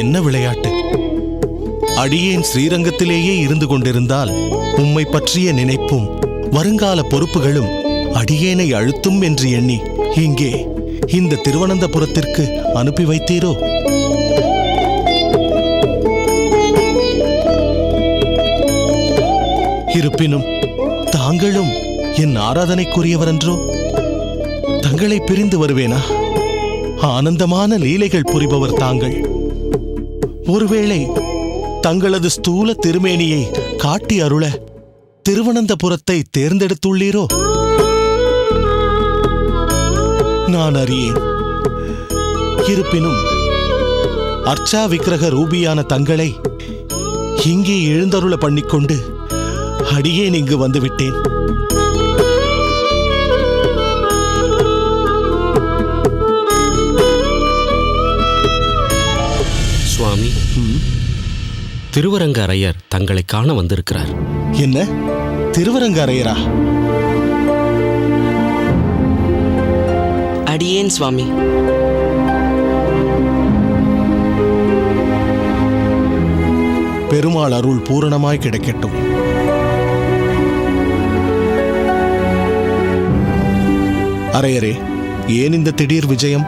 என்ன விளையாட்டு! அடியேன் ஸ்ரீரங்கத்திலேயே இருந்து கொண்டிருந்தால் உம்மை பற்றிய நினைப்பும் வருங்கால பொறுப்புகளும் அடியேனை அழுத்தும் என்று எண்ணி இங்கே இந்த திருவனந்தபுரத்திற்கு அனுப்பி வைத்தீரோ? இருப்பினும் தாங்களும் என் ஆராதனைக்குரியவரன்றோ? தங்களை பிரிந்து வருவேனா? ஆனந்தமான லீலைகள் புரிபவர் தாங்கள். ஒருவேளை தங்களது ஸ்தூல திருமேனியை காட்டி அருள திருவனந்தபுரத்தை தேர்ந்தெடுத்துள்ளீரோ? நான் அறியேன். இருப்பினும் அர்ச்சா விக்கிரக ரூபியான தங்களை இங்கே எழுந்தருள பண்ணிக்கொண்டு அடியேன் இங்கு வந்துவிட்டேன். சுவாமி, திருவரங்க அரையர் தங்களை காண வந்திருக்கிறார். என்ன? திருவரங்க அரையரா? அடியேன் சுவாமி. பெருமாள் அருள் பூரணமாய் கிடைக்கட்டும். அரையரே, ஏன் இந்த திடீர் விஜயம்?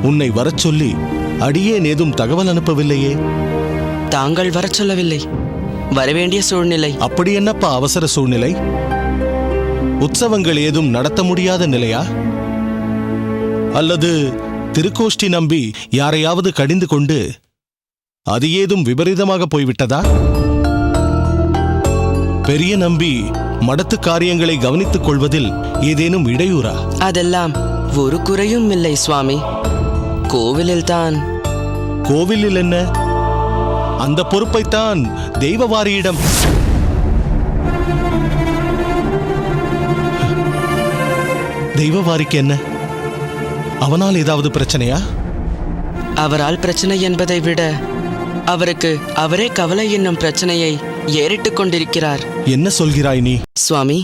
உன்னை வரச் சொல்லி அடியேன் ஏதும் தகவல் அனுப்பவில்லையே? தாங்கள் வரச் சொல்லவில்லை, வரவேண்டிய சூழ்நிலை. அப்படி என்னப்பா அவசர சூழ்நிலை? உற்சவங்கள் ஏதும் நடத்த முடியாத நிலையா? அல்லது திருக்கோஷ்டி நம்பி யாரையாவது கடிந்து கொண்டு அது ஏதும் விபரீதமாக போய்விட்டதா? பெரிய நம்பி மடத்து காரியங்களை கவனித்துக் கொள்வதில் ஏதேனும் இடையூறா? அதெல்லாம் ஒரு குறையும் இல்லை சுவாமி. கோவிலில்தான். கோவிலில் என்ன? அந்த பொறுப்பைத்தான் தெய்வவாரியிடம். தெய்வவாரிக்கு என்ன? அவனால் ஏதாவது பிரச்சனையா? அவரால் பிரச்சனை என்பதை விட அவருக்கு அவரே கவலை என்னும் பிரச்சனையை ஏறிட்டுக் கொண்டிருக்கிறார். என்ன சொல்கிறாய் நீ? சுவாமி,